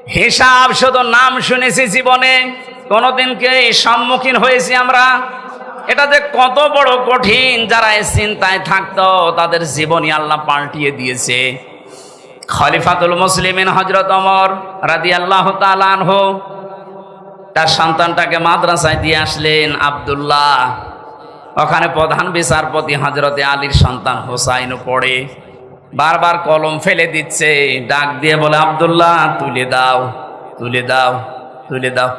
হিসাব শুধু নাম শুনেছি, জীবনে কোনোদিন কি সম্মুখীন হয়েছি আমরা? এটা যে কত বড় কঠিন, যারা এই চিন্তায় থাকতো তাদের জীবনই আল্লাহ পাল্টিয়ে দিয়েছে। খলিফাতুল মুসলিমিন হযরত ওমর রাদিয়াল্লাহু তাআলা আনহু তার সন্তানটাকে মাদ্রাসায় দিয়ে আসলেন আব্দুল্লাহ। ওখানে প্রধান বিচারপতি হযরতে আলীর সন্তান হোসাইনও পড়ে, বারবার কলম ফেলে দিচ্ছে, ডাক দিয়ে বলে, আব্দুল্লাহ তুলে দাও, তুলে দাও, তুলে দাও।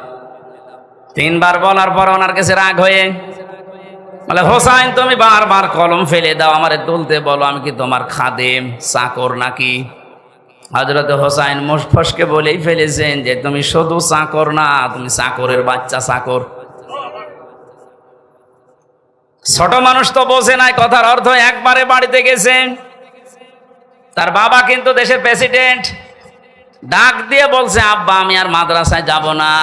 তিনবার বলার পর ওনার কাছে রাগ হয়ে বলে, হোসাইন তুমি বারবার কলম ফেলে দাও, আমারে তুলতে বলো, আমি কি তোমার খাদেম, চাকর নাকি? হযরত হোসাইন মুশফসকে বলেই ফেলেছেন যে তুমি শুধু চাকর না, তুমি চাকরের বাচ্চা চাকর। ছোট মানুষ তো বোঝে নাই কথার অর্থ। একবারে বাড়িতে গেছে, তার বাবা কিন্তু দেশের প্রেসিডেন্ট, ডাক দিয়ে বলছে, আব্বা আমি আর মাদ্রাসায় যাব না।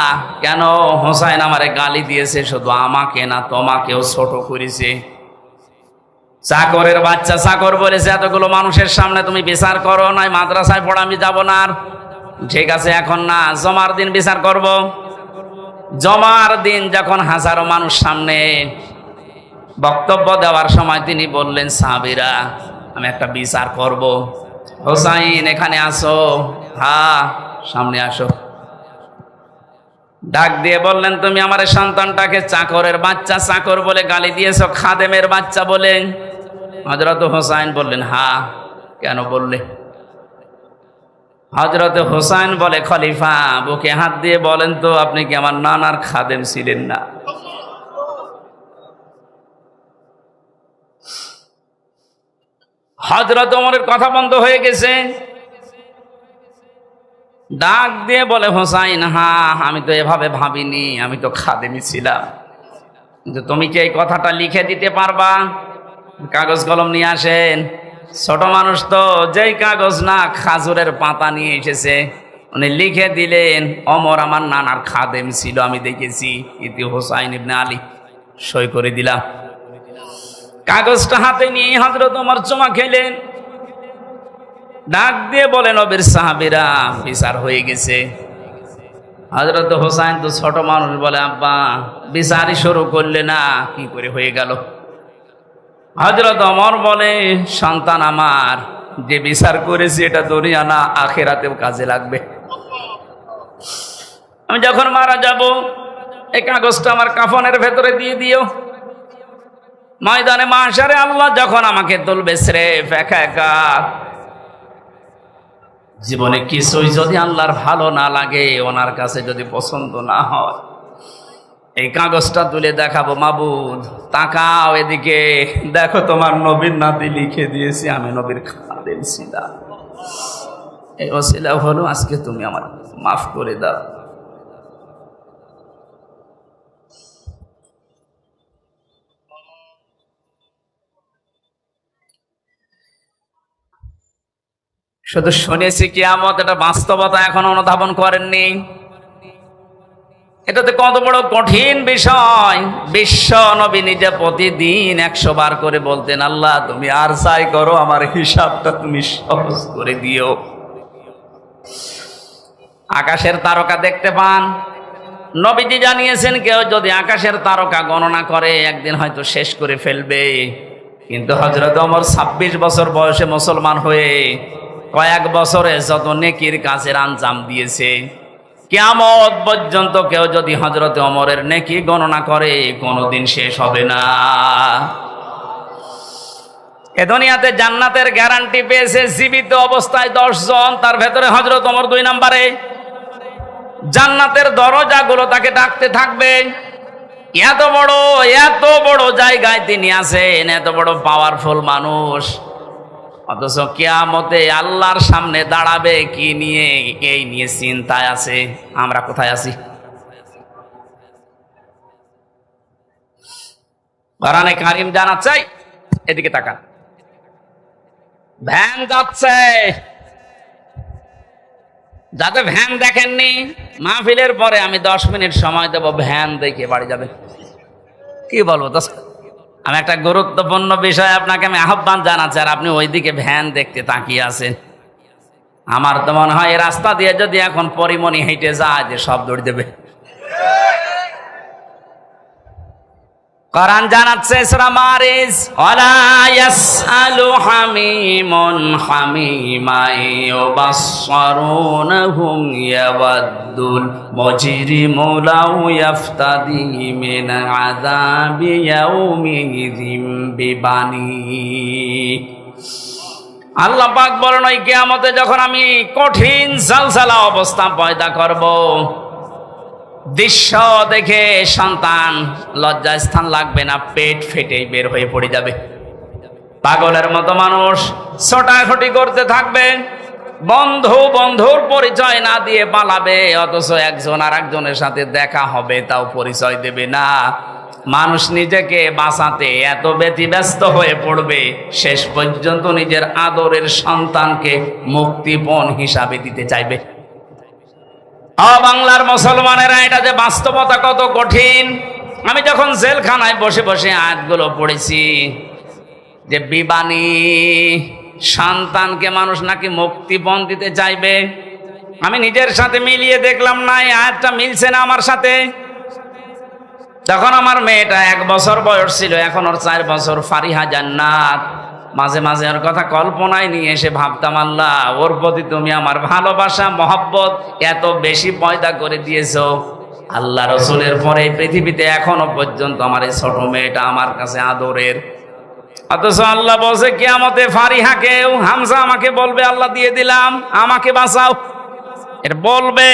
কেন? হোসাইন আমারে গালি দিয়েছে, শুধু আমাকে না তোমাকেও ছোট করেছে। চাকরের বাচ্চা চাকর বলেছে, এতগুলো মানুষের সামনে তুমি বিচার করো, নয় মাদ্রাসায় পড়া আমি যাব না। ঠিক আছে, এখন না, জমার দিন বিচার করব। জমার দিন যখন হাজারো মানুষ সামনে বক্তব্য দেওয়ার সময় তিনি বললেন, সাহাবীরা আমি একটা বিচার করব। হোসাইন এখানে আসো, হ্যাঁ সামনে আসো। ডাক দিয়ে বললেন, তুমি আমার সন্তানটাকে চাকরের বাচ্চা চাকর বলে গালি দিয়েছো, খাদেমের বাচ্চা বলে। হযরত হোসাইন বললেন, হ্যাঁ। কেন বললে? হযরত হোসাইন বলে, খলিফা বুকে হাত দিয়ে বলেন তো, আপনি কি আমার নানার খাদেম ছিলেন না? হযরত ওমরের কথা বন্ধ হয়ে গেছে। ডাক দিয়ে বলে, হোসাইন হ্যাঁ আমি তো এভাবে ভাবিনি, আমি তো খাদেমই ছিলাম। কিন্তু তুমি কি এই কথাটা লিখে দিতে পারবা? কাগজ কলম নিয়ে আসেন। ছোট মানুষ তো, যেই কাগজ না খাজুরের পাতা নিয়ে এসেছে, উনি লিখে দিলেন, ওমর আমার নানার খাদেম ছিল, আমি দেখেছি, ইতি হোসাইন ইবনে আলী। সই করে দিলাম। কাগজটা হাতে নিয়ে হযরত ওমর চুমা খেলেন। ডাক দিয়ে বলেন, নবীর সাহাবীরা বিচার হয়ে গেছে। হযরত হোসাইন তো ছোট মানুষ, বলে, আব্বা বিচারই শুরু করলে না, কি করে হয়ে গেল? হযরত ওমর বলে, সন্তান আমার, যে বিচার করেছি এটা দুনিয়া না আখিরাতেও কাজে লাগবে। আমি যখন মারা যাব এই কাগজটা আমার কাফনের ভেতরে দিয়ে দিও। ময়দানে মাহশারে আল্লাহ যখন আমাকে তুলবে স্রেফ একা একা, জীবনে কিছুই যদি আল্লাহর ভালো না লাগে, ওনার কাছে যদি পছন্দ না হয়, এই কাগজটা তুলে দেখাবো, মাবুদ তাকাও এদিকে, দেখো তোমার নবীর নাতি লিখে দিয়েছি আমি নবীর খাদেম ছিলাম। এই ওসিলা হলো আজকে তুমি আমার মাফ করে দাও। শুধু শুনেছি কিয়ামত, এটা বাস্তবতা এখন অনুধাবন করেননি। এটাতে কত বড় কঠিন বিষয়। বিশ্ব নবী নিজে প্রতিদিন 100 বার করে বলতেন, আল্লাহ তুমি আর চাই করো, আমার হিসাবটা তুমি সহজ করে দিও। আকাশের তারকা দেখতে পান, নবীজি জানিয়েছেন কেউ যদি আকাশের তারকা গণনা করে একদিন হয়তো শেষ করে ফেলবে। কিন্তু হযরত ওমর 26 বছর বয়সে মুসলমান হয়ে কয়েক বছরে যত নেকির কাজের আঞ্জাম দিয়েছে, কিয়ামত পর্যন্ত কেউ যদি হযরত ওমরের নেকি গণনা করে কোনোদিন শেষ হবে না। এ দুনিয়াতে জান্নাতের গ্যারান্টি পেয়েছে জীবিত অবস্থায় 10 জন, তার ভেতরে হযরত ওমর 2 নম্বরে। জান্নাতের দরজাগুলো তাকে ডাকতে থাকবে। এত বড় জায়গায় তিনি আছেন, এত বড় পাওয়ারফুল মানুষ, অথচ কিয়ামতে আল্লাহর সামনে দাঁড়াবে কি নিয়ে, এই নিয়ে চিন্তায় আছে। আমরা কোথায় আছি? কোরআনে কারীম জানাচ্ছে, এদিকে তাকান, ভ্যান যাচ্ছে। যাতে ভ্যান দেখেননি, মাহফিলের পরে আমি 10 মিনিট সময় দেব, ভ্যান দেখে বাড়ি যাবে। কি বলবো দোস্ত, আমি একটা গুরুত্বপূর্ণ বিষয় আপনাকে আমি আহ্বান জানাচ্ছি, আর আপনি ওইদিকে ভ্যান দেখতে তাকিয়ে আছেন। আমার তো মনে হয় এই রাস্তা দিয়ে যদি এখন পরিমণি হেঁটে যায় যে সব দৌড় দেবে। কোরআন জানাচ্ছে সূরা মারিজ, ওয়ালা ইয়াসআলু হামিমুন হামিমা ইউবাসসিরুনহুম ইয়াওয়াদ্দুল মুজরিমু লাউ ইয়াফতাদি মিন আযাবি ইয়াউমিযিম বিবানি। আল্লাহ পাক বলেন ওই কিয়ামতে যখন আমি কঠিন জালজালা অবস্থা পয়দা করব, দৃশ্য দেখে সন্তান লজ্জা স্থান লাগবে না, পেট ফেটে বের হয়ে পড়ে যাবে। পাগলের মতো মানুষ ছোটাছুটি করতে থাকবে, বন্ধু বন্ধুর পরিচয় না দিয়ে পালাবে, অথচ একজন আর একজনের সাথে দেখা হবে তাও পরিচয় দেবে না। মানুষ নিজেকে বাঁচাতে এত ব্যতিব্যস্ত হয়ে পড়বে, শেষ পর্যন্ত নিজের আদরের সন্তানকে মুক্তিপণ হিসাবে দিতে চাইবে। বাংলার মুসলমানেরা, এটা যে বাস্তবতা কত কঠিন। আমি যখন জেলখানায় বসে বসে আয়াতগুলো পড়েছি যে বিবানী সন্তানকে মানুষ নাকি মুক্তিপণ দিতে চাইবে, আমি নিজের সাথে মিলিয়ে দেখলাম না এই আয়াতটা মিলছে না আমার সাথে। তখন আমার মেয়েটা 1 বছর বয়স ছিল, এখন ওর 4 বছর, ফারিহা জান্নাত। মাঝে মাঝে ওর কথা কল্পনায় নিয়ে এসে ভাবতাম, আল্লাহ ওর প্রতি তুমি আমার ভালোবাসা মহব্বত এত বেশি পয়দা করে দিয়েছো। আল্লাহ রসুলের পরে পৃথিবীতে এখনো পর্যন্ত আমার এই ছোট মেয়েটা আমার কাছে আদরের। অথচ আল্লাহ বলছে কিয়ামতে ফারিহাকেও, হামজা আমাকে বলবে আল্লাহ দিয়ে দিলাম, আমাকে বাঁচাও, এটা বলবে।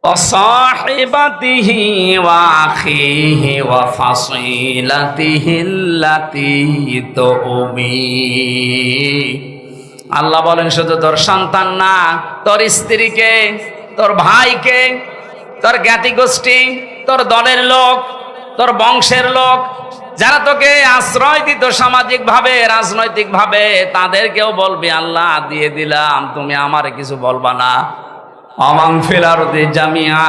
وصاحبته وأخيه وفصيلته التي تؤويه। আল্লাহ বলেন শুধু তোর সন্তান না, তোর স্ত্রীকে, তোর ভাইকে, তোর জ্ঞাতি গোষ্ঠী, তোর দলের লোক, তোর বংশের লোক, যারা তোকে আশ্রয় দিত সামাজিক ভাবে রাজনৈতিক ভাবে, তাদেরকেও বলবি আল্লাহ দিয়ে দিলাম, তুমি আমারে কিছু বলবা না। অমান ফিলারতে জামিয়া,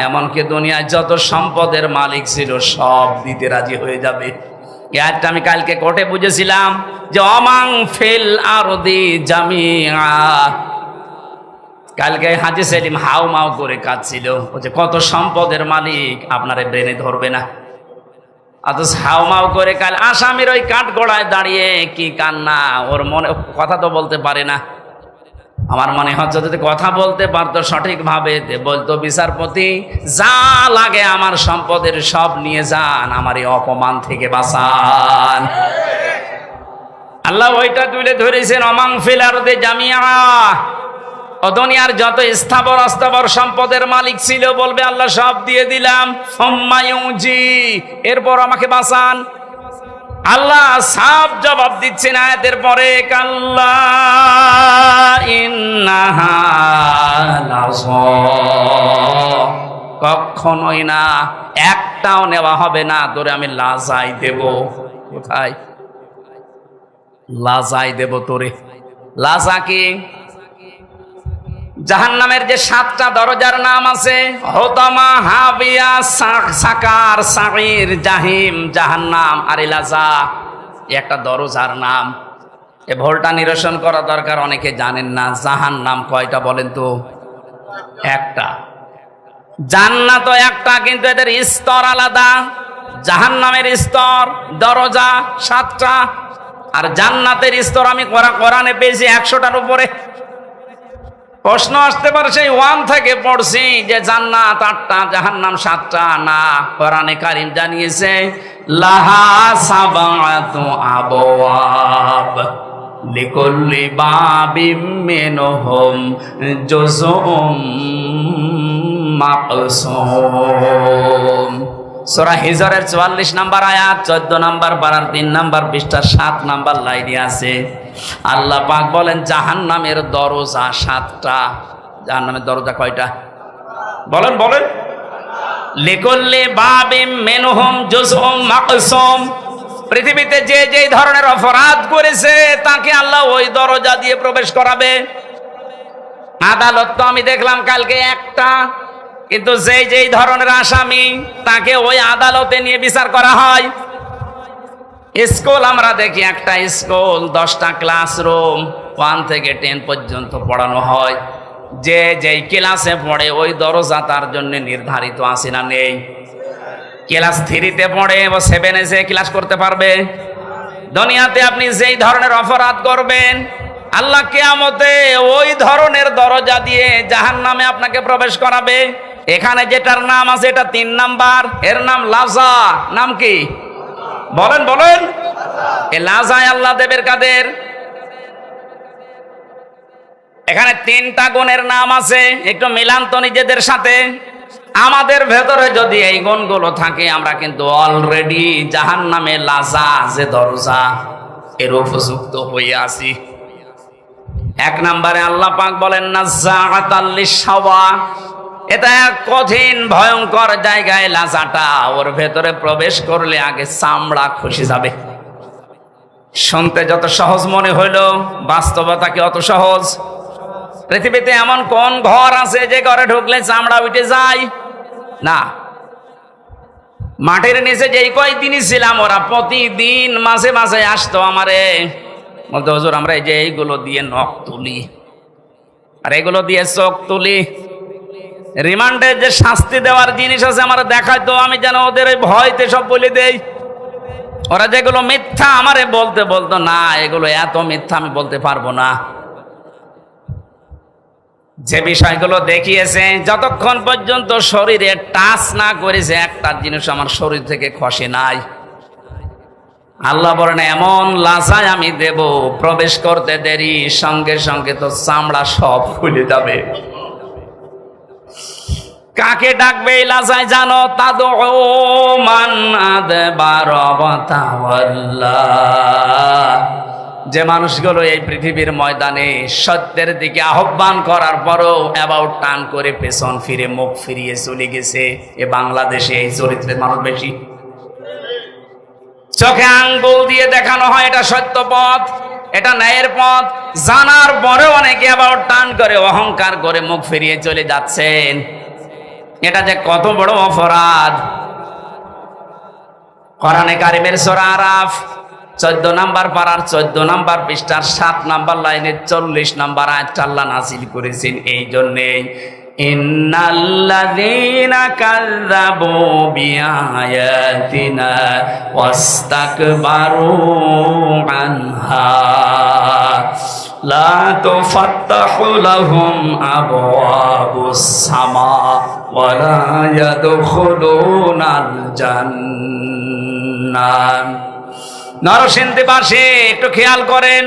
এমনকি দুনিয়ায় যত সম্পদের মালিক ছিল সব দিতে রাজি হয়ে যাবে। এটা আমি কালকে কোর্টে বুঝেছিলাম যে অমাং ফিল আরদি জামিয়া। কালকে হাজী সেলিম হাউ মাউ করে কাঁদছিল, যে কত সম্পদের মালিক আপনারে ব্রেনে ধরবে না। অথচ হাউ মাউ করে কাল আসামির ওই কাঠগড়ায় দাঁড়িয়ে কি কান্না, ওর মনে কথা তো বলতে পারে না। আমার মনে হচ্ছে যদি কথা বলতে পারতো সঠিকভাবে, বলতো বিচারপতি যা লাগে আমার সম্পদের সব নিয়ে যান, আমার এই অপমান থেকে বাঁচান। আল্লাহ ওইটা তুলে ধরেছেন অমাং ফিল আরদি জামিয়া। ও দুনিয়ার যত স্থাবর অস্থাবর সম্পদের মালিক ছিল বলবে আল্লাহ সব দিয়ে দিলাম, সুম্মা ইউজি, এরপর আমাকে বাঁচান। আল্লাহ সাফ জবাব দিচ্ছেন আয়াতের পরে, কাল্লা ইন্নাহা লাযা, কখনোই না, একটাও নেওয়া হবে না, তোরে আমি লাজাই দেব। কোথায় লাজাই দেব তোরে? লাজা কি? জাহান্নামের যে 7টা দরজার নাম আছে, হোতামা, হাবিয়া, সাকার, সাঈর, জাহিম, জাহান্নাম আর লাজা, একটা দরজার নাম। এ ভুলটা নিরসন করা দরকার, অনেকে জানেন না। জাহান্নাম কয়টা বলেন তো? একটা। জান্নাতও একটা, কিন্তু এদের স্তর আলাদা। জাহান্নামের স্তর দরজা 7টা, আর জান্নাতের স্তর আমি কোরআনে পেয়েছি 100টার উপরে। প্রশ্ন আসতে পারে সেই 1 থেকে পড়ছি যে জান্নাত 8টা জাহান্নাম 7টা, না, কোরআনে কারীম জানিয়েছে লাহা সাবাতু আবওয়াব লিকুল্লি বাবিম মিনহুম জুজউম মাকসুম। সূরা হিজরের 44 নম্বর আয়াত, 14 নম্বর পারার 3 নম্বর পৃষ্ঠা 7 নম্বর লাইনে আছে। আল্লাহ পাক বলেন জাহান্নামের দরজা 7টা। জাহান্নামের দরজা কয়টা বলেন? বলেন। লিকুল্লি বাবিম মিনহুম জুজউম মাকসুম। পৃথিবীতে যে যে ধরনের অপরাধ করেছে তাকে আল্লাহ ওই দরজা দিয়ে প্রবেশ করাবে। আদালত তো আমি দেখলাম কালকে একটা, কিন্তু যেই যেই ধরনের আসামি তাকে ওই আদালতে নিয়ে বিচার করা হয়। স্কুল আমরা দেখি, একটা স্কুল 10টা ক্লাসরুম, 1 থেকে 10 পর্যন্ত পড়ানো হয়। যে যেই ক্লাসে পড়ে ওই দরজা তার জন্য নির্ধারিত আছে না নেই? ক্লাস 3-তে পড়ে ও 7-এ যে ক্লাস করতে পারবে? দুনিয়াতে আপনি যেই ধরনের অপরাধ করবেন, আল্লাহ কিয়ামতে ওই ধরনের দরজা দিয়ে জাহান্নামে আপনাকে প্রবেশ করাবে। এখানে যেটার নাম আছে এটা 3 নাম্বার, এর নাম লাজা। নাম কি বলেন বলেন? এই লাজায় আল্লাহ দেবের কাদের? এখানে 3টা গুণের নাম আছে, একটু মিলান তো নিজেদের সাথে। আমাদের ভেতরে যদি এই গুণগুলো থাকে, আমরা কিন্তু অলরেডি জাহান্নামে লাজা যে দরজা এর উপযুক্ত হয়ে আছি। 1 নম্বরে আল্লাহ পাক বলেন নাযাআতাল লিশাওয়া, এটা এক কঠিন ভয়ঙ্কর জায়গায় লাজাটা, ওর ভেতরে প্রবেশ করলে আগে চামড়া খসে যাবে। শুনতে যত সহজ মনে হইল, বাস্তবতা কি অত সহজ? পৃথিবীতে এমন কোন ঘর আছে যে ঘরে ঢুকলে চামড়া উঠে যায় না? মাটির নিচে যেই কয়েকদিনই ছিলাম, ওরা প্রতিদিন মাঝে মাঝে আসতো আমারে, বলতো হুজুর আমরা এই যে এইগুলো দিয়ে নখ তুলি আর এগুলো দিয়ে চোখ তুলি, রিমান্ডে যে শাস্তি দেওয়ার জিনিস আছে আমার দেখাইতো, আমি যেন ওদের ওই ভয়তে সব বলে দেই। ওরা যেগুলো মিথ্যা আমারে বলতে বলতো, না এগুলো এত মিথ্যা আমি বলতে পারবো না। যে বিষয়গুলো দেখিয়েছে, যতক্ষণ পর্যন্ত শরীরে টাচ না করেছে একটা জিনিস আমার শরীর থেকে খসে নাই। আল্লাহ বলেন এমন লাজায় আমি দেব, প্রবেশ করতে দেরি সঙ্গে সঙ্গে তো চামড়া সব খুলে যাবে। কাকে ডাকবে এই লাজায় জানো? তাদউ মান আদবার ওয়া তাওয়াল্লা। যে মানুষগুলো এই পৃথিবীর ময়দানে সত্যের দিকে আহ্বান করার পরও অ্যাবাউট টার্ন করে পেছন ফিরে মুখ ফিরিয়ে চলে গেছে, এ বাংলাদেশে এই চরিত্রের মানুষ বেশি। চোখে আঙ্গুল দিয়ে দেখানো হয় এটা সত্য পথ, এটা ন্যায়ের পথ, জানার পরেও অনেকে অ্যাবাউট টার্ন করে অহংকার করে মুখ ফিরিয়ে চলে যাচ্ছেন। এটা যে কত বড় অপরাধ! কোরআনে কারিমের সূরা আরাফ 14 নম্বর পারার 14 নম্বর পৃষ্ঠার 7 নম্বর লাইনে 40 নম্বর আয়াতটা আল্লাহ নাযিল করেছেন এই জন্যে, ইন্নাল্লাযীনা কাযযাবু বিআয়াতিনা ওয়াস্তাকবারু আনহা লা তুফাত্তাহু লাহুম আবওয়াবুস সামা ওয়া লা ইয়াদখুলুনাল জান্নাহ। নরসিংদীবাসী একটু খেয়াল করেন,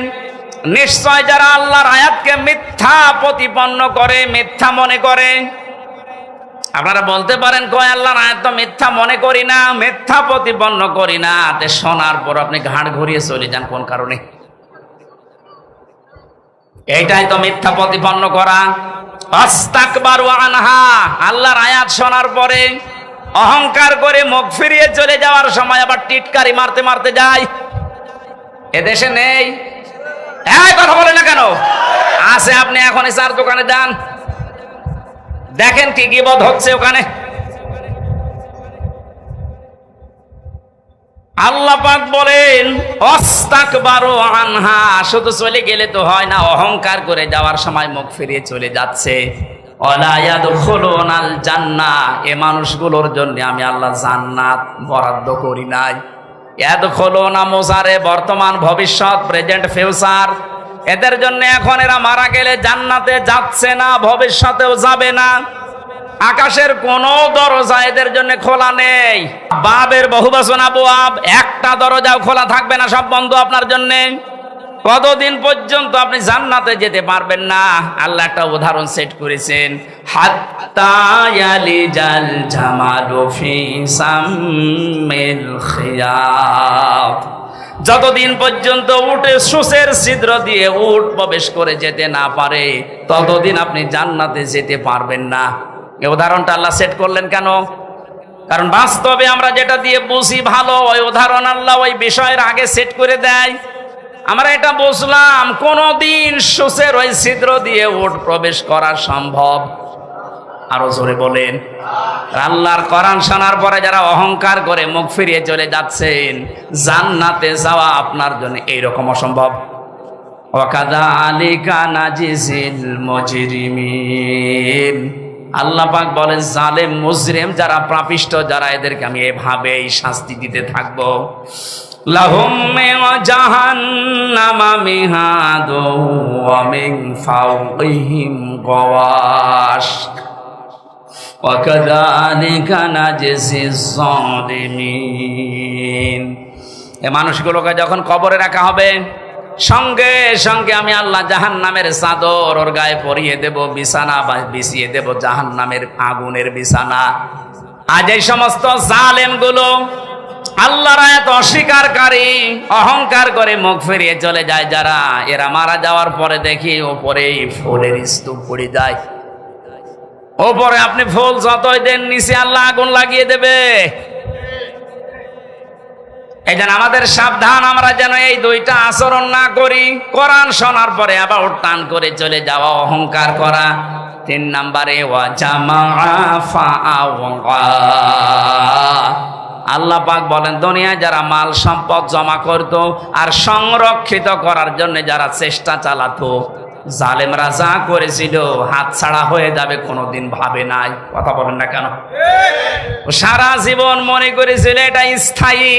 নিশ্চয় যারা আল্লাহর আয়াতকে মিথ্যা প্রতিপন্ন করে, মিথ্যা মনে করে। আপনারা বলতে পারেন কয় আল্লাহর আয়াত তো মিথ্যা মনে করি না, মিথ্যা প্রতিপন্ন করি না, তে শোনার পর আপনি ঘাড় ঘুরিয়ে চলে যান কোন কারণে? এইটাই তো মিথ্যা প্রতিপন্ন করা। আস্তাকবারু আনহা, আল্লাহর আয়াত শোনার পরে অহংকার করে মুখ ফিরিয়ে চলে যাওয়ার সময় আবার টিটকারি মারতে মারতে যায়। এদেশে নেই? এই কথা বলে না কেন? আছে। আপনি এখন চার দোকানে যান, দেখেন কি গীবত হচ্ছে ওখানে। আল্লাহ পাক বলেন আস্তাকবারু আনহা, শুধু চলে গেলে তো হয় না, অহংকার করে যাওয়ার সময় মুখ ফিরিয়ে চলে যাচ্ছে। ওয়ালা ইয়াদখুলুনাল জান্নাহ, এই মানুষগুলোর জন্য আমি আল্লাহ জান্নাত বরাদ্দ করি নাই। ইয়াদখুলুনা মুজারে বর্তমান ভবিষ্যৎ, প্রেজেন্ট ফিউচার। এদের জন্য এখন এরা মারা গেলে জান্নাতে যাচ্ছে না, ভবিষ্যতেও যাবে না। আকাশের কোন দরজা এদের জন্য খোলা নেই। বাবের বহুবচন আবওয়াব, একটা দরজাও খোলা থাকবে না, সব বন্ধ আপনার জন্য। কতদিন পর্যন্ত আপনি জান্নাতে যেতে পারবেন না? আল্লাহ একটা উদাহরণ সেট করেছেন, হাত্তা ইয়ালিজাল জামালু ফি সাম্মিল খিয়াত। যতদিন পর্যন্ত উটে সূচের ছিদ্র দিয়ে উট প্রবেশ করে যেতে না পারে, ততদিন আপনি জান্নাতে যেতে পারবেন না। এই উদাহরণটা আল্লাহ সেট করলেন কেন? কারণ বাস্তবে আমরা যেটা দিয়ে বুঝি ভালো, ওই উদাহরণ আল্লাহ ওই বিষয়ের আগে সেট করে দেয়। আমরা এটা বুঝলাম কোনদিন সূচের ওই ছিদ্র দিয়ে উট প্রবেশ করা সম্ভব? আরো জোরে বলেন। আল্লাহর কোরআন শোনার পরে যারা অহংকার করে মুখ ফিরিয়ে চলে যাচ্ছেন, জান্নাতে যাওয়া আপনার জন্য এইরকম অসম্ভব। ওয়াকাযালিকা নাজিজিল মুজরিমিন, আল্লাহ পাক বলেন জালেম মুজরিম যারা পাপিষ্ঠ যারা, এদেরকে আমি এভাবেই শাস্তি দিতে থাকবো। লাহুম মিন জাহান্নামা মিহাদু ওয়া মিন ফাওকিহিম গাওয়াশ ওয়া কাযালিকা নাজজিজ যালিমিন। এই মানুষগুলোকে যখন কবরে রাখা হবে, সঙ্গে সঙ্গে আমি আল্লাহ জাহান্নামের চাদর ওর গায়ে পরিয়ে দেব, বিছানা বিছিয়ে দেব জাহান্নামের আগুনের বিছানা। আজ এই সমস্ত জালেমগুলো আল্লাহর আয়াত অস্বীকারী, অহংকার করে মুখ ফিরিয়ে চলে যায় যারা, এরা মারা যাওয়ার পরে দেখি ওপরে ফুলের স্তূপ পড়ে যায়। ওপরে আপনি ফুল যতই দেন, নিচে আল্লাহ আগুন লাগিয়ে দেবে। এই জন্য আমাদের সাবধান, আমরা যেন এই দুইটা আচরণ না করি। কোরআন শোনার পরে আবার টান করে চলে যাওয়া, অহংকার করা। 3 নম্বরে ওয়া জামাআ ফাআওয়া, আল্লাহ পাক বলেন দুনিয়ায় যারা মাল সম্পদ জমা করত আর সংরক্ষিত করার জন্য যারা চেষ্টা চালাতো, জালেমরা যা করেছিল হাতছাড়া হয়ে যাবে কোনোদিন ভাবে নাই। কথা বলেন না কেন? সারা জীবন মনে করেছিল এটা স্থায়ী,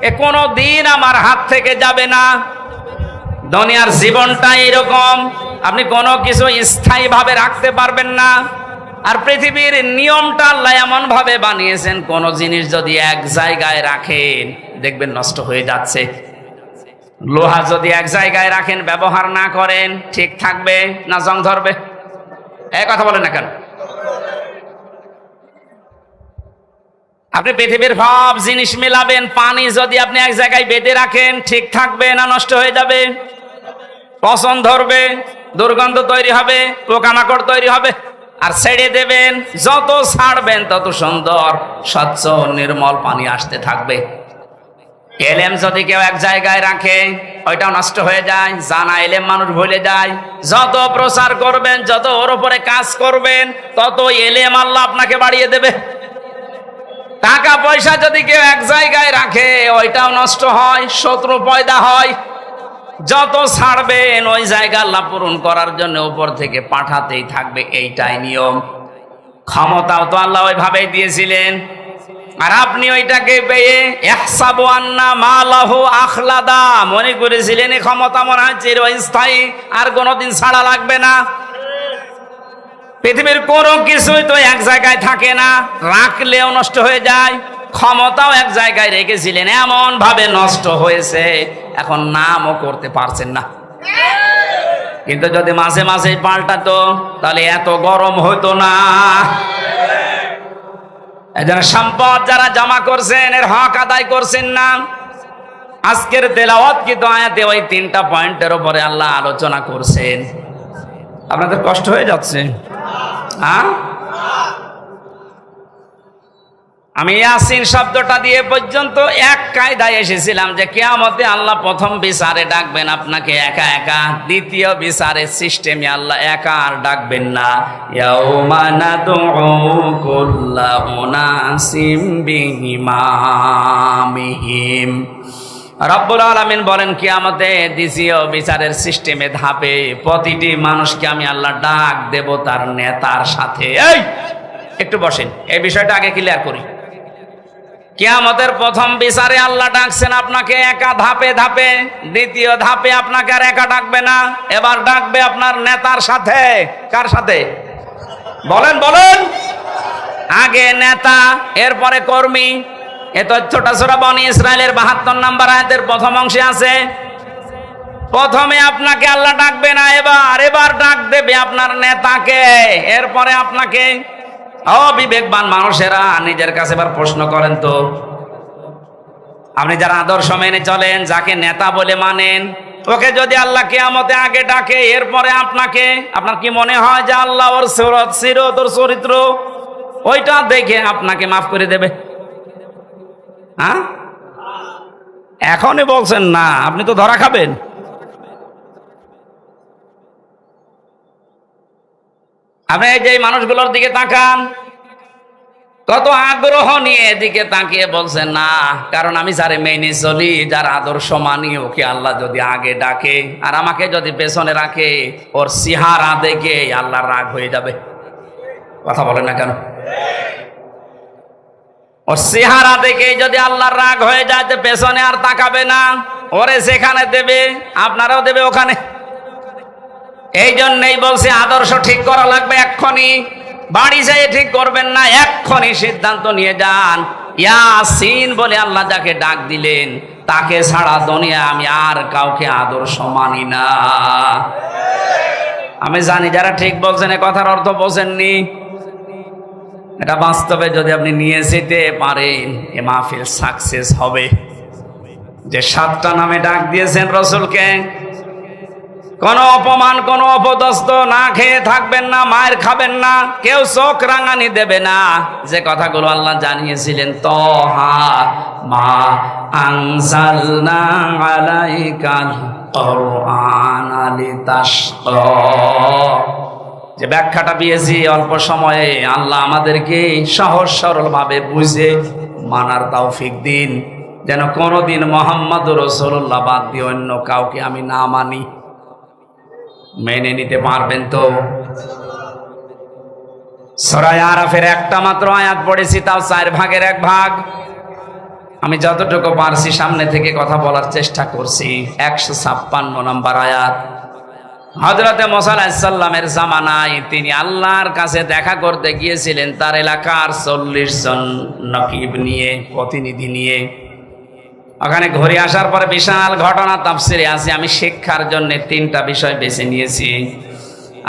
এ কোনো দিন আমার হাত থেকে যাবে না। দুনিয়ার জীবনটা এরকম, আপনি কোনো কিছু স্থায়ী ভাবে রাখতে পারবেন না। আর পৃথিবীর নিয়মটা আল্লাহ এমন ভাবে বানিয়েছেন, কোন জিনিস যদি এক জায়গায় রাখেন দেখবেন নষ্ট হয়ে যাচ্ছে। লোহা যদি এক জায়গায় রাখেন, ব্যবহার না করেন, ঠিক থাকবে না জং ধরবে? এই কথা বলেন না কেন? আপনি পৃথিবীর সব জিনিস মিলাবেন, পানি যদি আপনি এক জায়গায় বেঁধে রাখেন, ঠিক থাকবে না নষ্ট হয়ে যাবে? পচন ধরবে, দুর্গন্ধ তৈরি হবে, পোকামাকড় তৈরি হবে। আর ছেড়ে দেবেন, যত ছাড়বেন তত সুন্দর স্বচ্ছ নির্মল পানি আসতে থাকবে। এলেম যদি কেউ এক জায়গায় রাখে, ওইটাও নষ্ট হয়ে যায়। জানা এলেম মানুষ ভুলে যায়। যত প্রচার করবেন, যত ওর উপরে কাজ করবেন, তত এলেম আল্লাহ আপনাকে বাড়িয়ে দেবে। টাকা পয়সা যদি কেউ এক জায়গায় রাখে, ওইটাও নষ্ট হয়, শত্রু পয়দা হয়। যত ছাড়বেন ওই জায়গা আল্লাহ পূরণ করার জন্য উপর থেকে পাঠাতেই থাকবে, এইটাই নিয়ম। ক্ষমতাও তো আল্লাহ ওইভাবেই দিয়েছিলেন। আর আপনি ওইটাকে পেয়ে ইহসাবু আন্না মালাহু আখলাদা, মনে করেছিলেন এই ক্ষমতা মনে হয় চিরস্থায়ী, আর কোনোদিন ছাড়া লাগবে না। পৃথিবীর কোনো কিছুই তো এক জায়গায় থাকে না, রাখলেও নষ্ট হয়ে যায়। ক্ষমতাও এক জায়গায় রেখেছিলেন, এমন ভাবে নষ্ট হয়েছে এখন নামও করতে পারছেন না। কিন্তু যদি মাঝে মাঝে পাল্টাতো তাহলে এত গরম হতো না। এজন্য সম্পদ যারা জমা করছেন এর হক আদায় করছেন না। আজকের তেলাওয়াত কিন্তু আয়াতে ওই 3টা পয়েন্টের উপরে আল্লাহ আলোচনা করছেন। আপনাদের কষ্ট হয়ে যাচ্ছে? হ্যাঁ, আমি ইয়াসিন শব্দটা দিয়ে পর্যন্ত এক কায়দায় এসেছিলাম যে কিয়ামতে আল্লাহ প্রথম বিচারে ডাকবেন আপনাকে একা একা, দ্বিতীয় বিচারের সিস্টেমে আল্লাহ একা আর ডাকবেন না। ইয়াউমা নাদউ কুল্লা উনাসিম বিইমামিহিম। রব্বুল আলামিন বলেন কিয়ামতে দ্বিতীয় বিচারের সিস্টেমে ধাপে প্রতিটি মানুষকে আমি আল্লাহ ডাক দেব তার নেতার সাথে। এই একটু বসেন, এই বিষয়টা আগে ক্লিয়ার করি। কিয়ামতের প্রথম বিচারে আল্লাহ ডাকছেন আপনাকে একা ধাপে ধাপে, দ্বিতীয় ধাপে আপনাকে আর একা ডাকবে না, এবার ডাকবে আপনার নেতার সাথে। কার সাথে বলেন বলেন? আগে নেতা, এরপরে কর্মী। এ তথ্যটা সূরা বনী ইসরাইলের 72 নম্বর আয়াতের প্রথম অংশে আছে। প্রথমে আপনাকে আল্লাহ ডাকবে না, এবার ডাক দেবে আপনার নেতাকে, এরপরে আপনাকে। অবিবেকবান মানুষেরা নিজের কাছে এবার প্রশ্ন করেন তো, আপনি যারা আদর্শ মেনে চলেন, যাকে নেতা বলে মানেন, ওকে যদি আল্লাহ কিয়ামতে আগে ডাকে এরপরে আপনাকে, আপনার কি মনে হয় যে আল্লাহ ওর সিরত ওর চরিত্র ওইটা দেখে আপনাকে মাফ করে দেবে? হ্যাঁ, এখনই বলছেন না, আপনি তো ধরা খাবেন। আপনি এই যে মানুষগুলোর দিকে তাকান, কত আগ্রহ নিয়ে এদিকে তাকিয়ে বলছেন না, কারণ আমি যারে মেনে চলি, যার আদর্শ মানি, ওকে আল্লাহ যদি আগে ডাকে আর আমাকে যদি পেছনে রাখে, ওর চেহারা দেখে আল্লাহর রাগ হয়ে যাবে। কথা বলে না কেন? ওর চেহারা দেখে যদি আল্লাহর রাগ হয়ে যায়, তো পেছনে আর তাকাবে না, ওরে যেখানে দেবে আপনারাও দেবে ওখানে। এই জন্যই বলছে আদর্শ ঠিক করা লাগবে এক্ষুনি। বাড়ি যেয়ে ঠিক করবেন না, এক্ষুনি সিদ্ধান্ত নিয়ে যান। ইয়াসিন বলে আল্লাহ যাকে ডাক দিলেন, তাকে ছাড়া দুনিয়া আমি আর কাউকে আদর্শ মানি না। আমি জানি যারা ঠিক বলছেন এ কথার অর্থ বোঝেননি। এটা বাস্তবে যদি আপনি নিয়ে যেতে পারেন, এ মাহফিল সাকসেস হবে। যে 7টা নামে ডাক দিয়েছেন রসুলকে, কোন অপমান, কোন অপদস্থ না খেয়ে থাকবেন না, মায়ের খাবেন না, কেউ চোখ রাঙানি দেবে না। যে কথাগুলো আল্লাহ জানিয়েছিলেন, তহা মা আনজালনা আলাইকাল কুরআনা লিতাশকা, যে ব্যাখ্যাটা পেয়েছি অল্প সময়ে, আল্লাহ আমাদেরকে সহজ সরল ভাবে বুঝে মানার তৌফিক দিন, যেন কোনোদিন মুহাম্মদুর রাসূলুল্লাহ বাদ দিয়ে অন্য কাউকে আমি না মানি। মেনে নিতে পারবেন তো? সূরা আরাফের একটা মাত্র আয়াত পড়েছি, তাও 4 ভাগের 1 ভাগ। আমি যতটুকু পারছি সামনে থেকে কথা বলার চেষ্টা করছি। 156 নম্বর আয়াত। হযরতে মুসা আলাইহিস সালামের জামানায় তিনি আল্লাহর কাছে দেখা করতে গিয়েছিলেন, তার এলাকার 40 জন নকিব নিয়ে, প্রতিনিধি নিয়ে। ওখানে ঘুরে আসার পরে বিশাল ঘটনা তাফসিরে আছে। আমি শিক্ষার জন্য 3টা বিষয় বেছে নিয়েছি।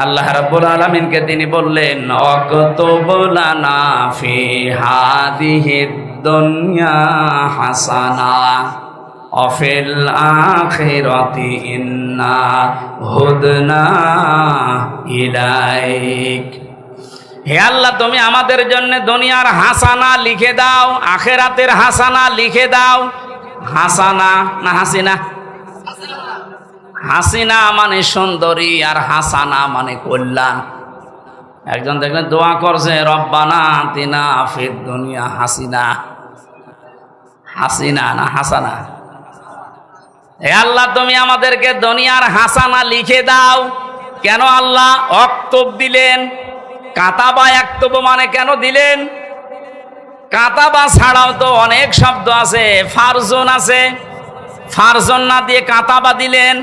আল্লাহ রাব্বুল আলামিনকে তিনি বললেন, অকতুব লানা ফি হাদিহিদ দুনিয়া হাসানা অফিল আখিরাতি ইন্না হুদনা ইলাইক। হে আল্লাহ, তুমি আমাদের জন্য দুনিয়ার হাসানা লিখে দাও, আখিরাতের হাসানা লিখে দাও। হাসানা না হাসিনা? হাসিনা মানে সুন্দরী, আর হাসানা মানে কল্যাণ। একজন দেখলেন দোয়া করছে, রব্বানা আতিনা ফিদ দুনিয়া হাসিনা। হাসিনা না হাসানা? হে আল্লাহ, তুমি আমাদেরকে দুনিয়ার হাসানা লিখে দাও। কেন আল্লাহ অক্তব দিলেন? কাতাবা একতব মানে কেন দিলেন? কাতাবা ছাড়াও তো অনেক শব্দ আছে, ফারজন আছে, ফারজন না দিয়ে কাতাবা দিলেন।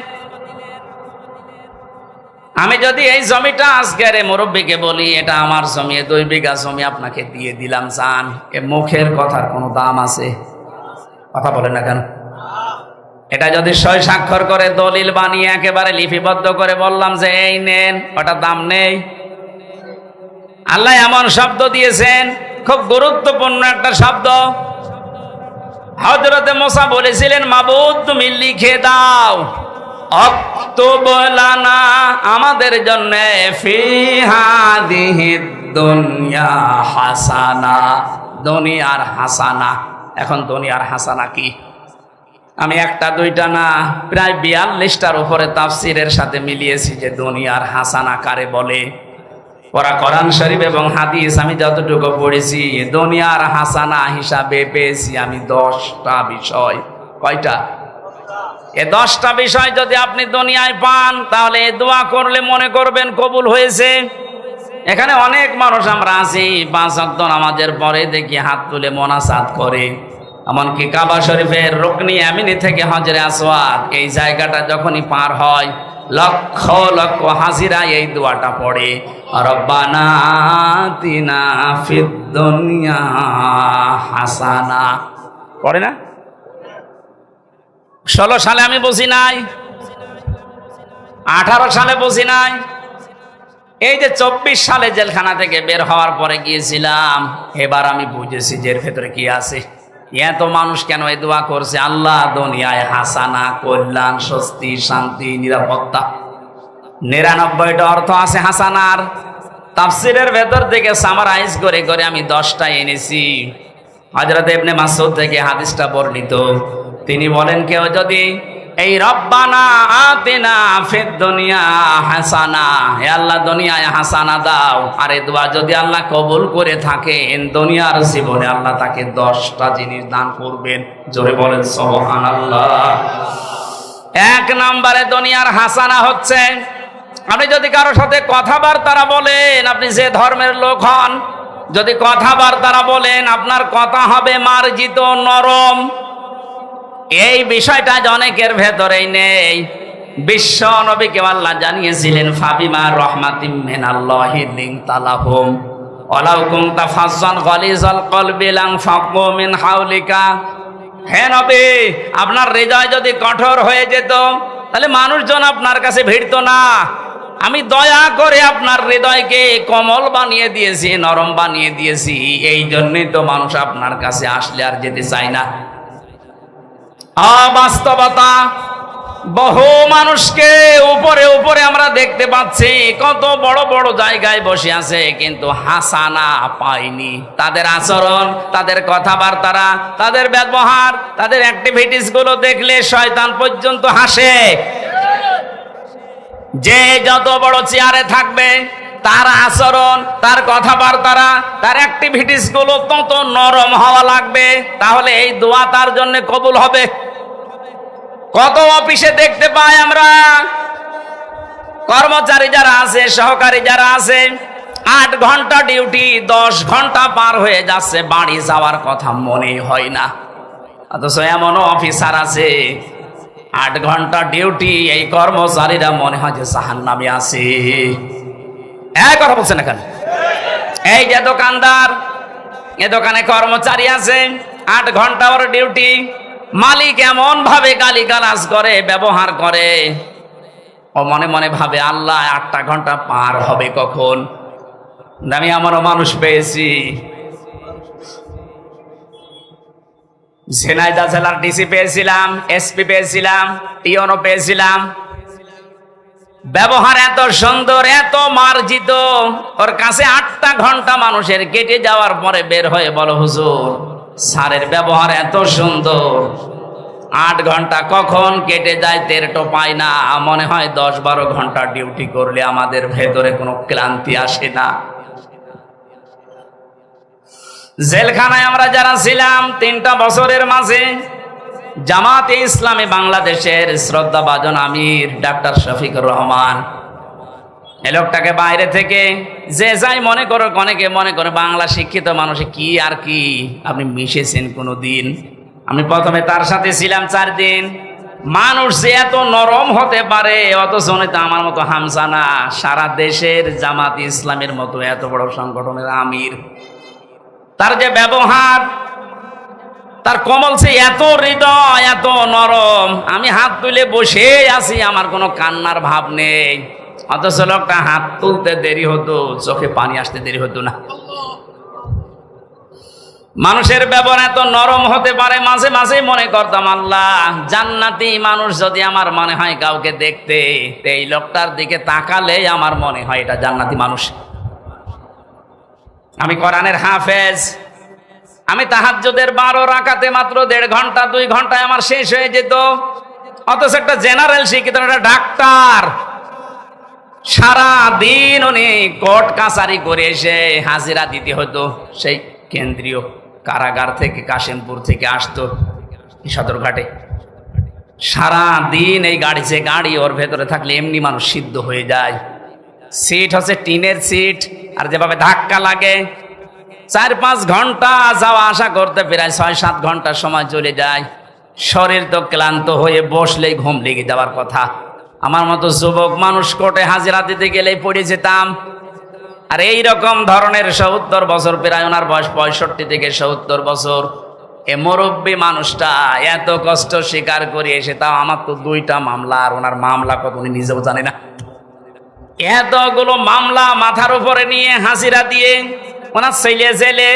আমি যদি এই জমিটা আজকের মুরব্বীকে বলি, এটা আমার জমি, 2 বিঘা জমি আপনাকে দিয়ে দিলাম, জান, এ মুখের কথার কোনো দাম আছে? কথা বলেন না কেন? এটা যদি সই স্বাক্ষর করে দলিল বানিয়ে একেবারে লিপিবদ্ধ করে বললাম যে এই নেন, ওটা দাম নেই। আল্লাহ এমন শব্দ দিয়েছেন, খুব গুরুত্বপূর্ণ একটা শব্দ। হযরতে মুসা বলেছিলেন, মাবুদ তুমি লিখে দাও, অক্তুব লানা আমাদের জন্য, ফি হাদিহিদ দুনিয়া হাসানা দুনিয়ার হাসানা। এখন দুনিয়ার হাসানা কি? আমি 1টা 2টা না, প্রায় 42টার উপরে তাফসিরের সাথে মিলিয়েছি যে দুনিয়ার হাসানা কারে বলে। ওরা কোরআন শরীফ এবং হাদিস আমি যতটুকু পড়েছি, দুনিয়ার হাসানা হিসাবে পেয়েছি আমি 10টা বিষয়। কয়টা? এ 10টা বিষয় যদি আপনি দুনিয়ায় পান, তাহলে দোয়া করলে মনে করবেন কবুল হয়েছে। এখানে অনেক মানুষ আমরা আছি, 5 ওয়াক্ত নামাজের পরে দেখি হাত তুলে মোনাজাত করে। এমনকি কাবা শরীফের রুকনি ইয়ামিনি থেকে হজরে আসওয়াদ, এই জায়গাটা যখনই পার হয়, লক্ষ লক্ষ হাজিরা এই দোয়াটা পড়ে, রব্বানা আতিনা ফিদ দুনিয়া হাসানা। পড়ে না? 16 সালে আমি বুঝি নাই, 18 সালে বুঝি নাই, এই যে 24 সালে জেলখানা থেকে বের হওয়ার পরে গিয়েছিলাম, এবার আমি বুঝেছি যে এর ভেতরে কি আছে। এত মানুষ কেন এই দোয়া করছে? আল্লাহ দুনিয়ায় হাসানা, কল্যাণ, স্বস্তি, শান্তি, নিরাপত্তা। 99টা অর্থ আছে হাসানার। তাফসিরের ভেতর থেকে সামারাইজ করে করে আমি 10টা এনেছি। হযরত ইবনে মাসউদ থেকে হাদিসটা বর্ণিত। তিনি বলেন, কেউ যদি এই রব্বানা আতিনা ফিদ দুনিয়া হাসানা, হে আল্লাহ দুনিয়ায় হাসানা দাও। আর এই দোয়া যদি আল্লাহ কবুল করে থাকেন, দুনিয়ার জীবনে আল্লাহ তাকে 10টা জিনিস দান করবেন। জোরে বলেন সুবহানাল্লাহ। এক নম্বরে দুনিয়ার হাসানা হচ্ছে, আপনি যদি কারো সাথে কথাবার্তা বলেন, আপনি যে ধর্মের লোক হন, যদি কথাবার্তা বলেন, আপনার কথা হবে মার্জিত, নরম। এই বিষয়টা অনেকের ভেতরেই নেই। বিশ্ব নবীকে আল্লাহ জানিয়েছিলেন, ফাবিমা রহমাতিম মিনাল্লাহি লিনতা লাহুম ওয়ালাউ কুনতা ফাজ্জান গালিজাল কলবি লানফাদ্দু মিন হাওলিকা। হে নবী, আপনার হৃদয় যদি কঠোর হয়ে যেত, তাহলে মানুষজন আপনার কাছে ভিড়তো না। আমি দয়া করে আপনার হৃদয়কে কোমল বানিয়ে দিয়েছি, নরম বানিয়ে দিয়েছি। এই জন্যই তো মানুষ আপনার কাছে আসলে আর যেতে চায় না। অবাস্তবতা, বহু মানুষকে উপরে উপরে আমরা দেখতে পাচ্ছি, কত বড় বড় জায়গায় বসে আছে, কিন্তু হাসানা পায়নি। তাদের আচরণ, তাদের কথাবার্তা, তাদের ব্যবহার, তাদের অ্যাক্টিভিটিস গুলো দেখলে শয়তান পর্যন্ত হাসে। যে যত বড় চেয়ারে থাকবে, তার আচরণ, তার কথাবার্তা, তার অ্যাক্টিভিটিস গুলো তত নরম হওয়া লাগবে, তাহলে এই দোয়া তার জন্য কবুল হবে। কত অফিসে দেখতে পাই আমরা, কর্মচারী যারা আছে, সহকারী যারা আছে, 8 ঘন্টা ডিউটি, 10 ঘন্টা পার হয়ে যাচ্ছে, বাড়ি যাওয়ার কথা মনে হয় না। অথচ এমনও অফিসার আছে, 8 ঘন্টা ডিউটি, এই কর্মচারীরা মনে হয় যে জাহান্নামে আছে। এক কথা বলছেন এখানে। এই যে দোকানদার, এ দোকানে কর্মচারী আছে, 8 ঘন্টা ওর ডিউটি, মালিক এমন ভাবে গালিগালাজ করে, ব্যবহার করে, ও মনে মনে ভাবে আল্লাহ 8টা ঘন্টা পার হবে কখন। আমি আমারও মানুষ পেয়েছি, ঝিনাইদহ জেলার ডিসি পেয়েছিলাম, এসপি পেয়েছিলাম, টিওনও পেয়েছিলাম। ব্যবহার এত সুন্দর, এত মার্জিত, ওর কাছে 8টা ঘন্টা মানুষের কেটে যাওয়ার পরে বের হয়ে বলো, হুজুর স্যারের ব্যবহার এত সুন্দর, 8 ঘন্টা কখন কেটে যায় টেরটো পাই না। মনে হয় 10-12 ঘন্টা ডিউটি করলে আমাদের ভেতরে কোনো ক্লান্তি আসে না। জেলখানায় আমরা যারা ছিলাম 3টা বছরের মাঝে, জামাতে ইসলামী বাংলাদেশের শ্রদ্ধাভাজন আমির ডাক্তার শফিকুর রহমান, এই লোকটাকে বাইরে থেকে যে যাই মনে করো, অনেকে মনে করে বাংলা শিক্ষিত মানুষে কি আর কি, আপনি মিশেছেন কোনো দিন? আমি প্রথমে তার সাথে ছিলাম 4 দিন। মানুষ যে এত নরম হতে পারে, অথচ উনি তো আমার মতো হামজা না, সারা দেশের জামাত ইসলামের মতো এত বড় সংগঠনের আমির। তার যে ব্যবহার, তার কমল সে এত হৃদয়, এত নরম, আমি হাত তুলে বসে আছি, আমার কোনো কান্নার ভাব নেই। অথচ লোকটা হাত তুলতে দেরি হতো, চোখে পানি আসতে দেরি হতো না। মানুষের ব্যবহার এত নরম হতে পারে, মাঝে মাঝে মনে করতাম আল্লাহ জান্নাতি মানুষ যদি আমার মনে হয় কাউকে দেখতে, এই লোকটার দিকে তাকালে আমার মনে হয় এটা জান্নাতি মানুষ। আমি কোরআনের হাফেজ, আমি তাহাজ্জুদের 12 রাকাতে মাত্র 1.5 ঘন্টা 2 ঘন্টায় আমার শেষ হয়ে যেত। অথচ একটা জেনারেল শিক্ষিত, একটা ডাক্তার, সারা দিন উনি কোর্ট কাছারি করে এসে হাজিরা দিতে হতো। সেই কেন্দ্রীয় কারাগার থেকে, কাশিমপুর থেকে আসতো সদরঘাটে। সারা দিন এই গাড়ি, যে গাড়ি ওর ভেতরে থাকলে এমনি মানুষ সিদ্ধ হয়ে যায়। সিট হচ্ছে টিনের সিট, আর যেভাবে ধাক্কা লাগে, 4-5 ঘন্টা যাওয়া আসা করতে প্রায় 6-7 ঘন্টা সময় চলে যায়। শরীর তো ক্লান্ত হয়ে বসলেই ঘুম লেগে যাওয়ার কথা। আমার মতো যুবক মানুষ কোর্টে হাজিরা দিতে গেলেই পড়ে যেতাম। আর এই রকম ধরনের 70 বছর, প্রায় ওনার বয়স 65 থেকে 70 বছর, এ মুরব্বী মানুষটা এত কষ্ট স্বীকার করে এসে, তাও আমার তো 2টা মামলা, আর ওনার মামলা কত উনি নিজেও জানে না। এতগুলো মামলা মাথার উপরে নিয়ে হাজিরা দিয়ে, ওনার ছেলে জেলে,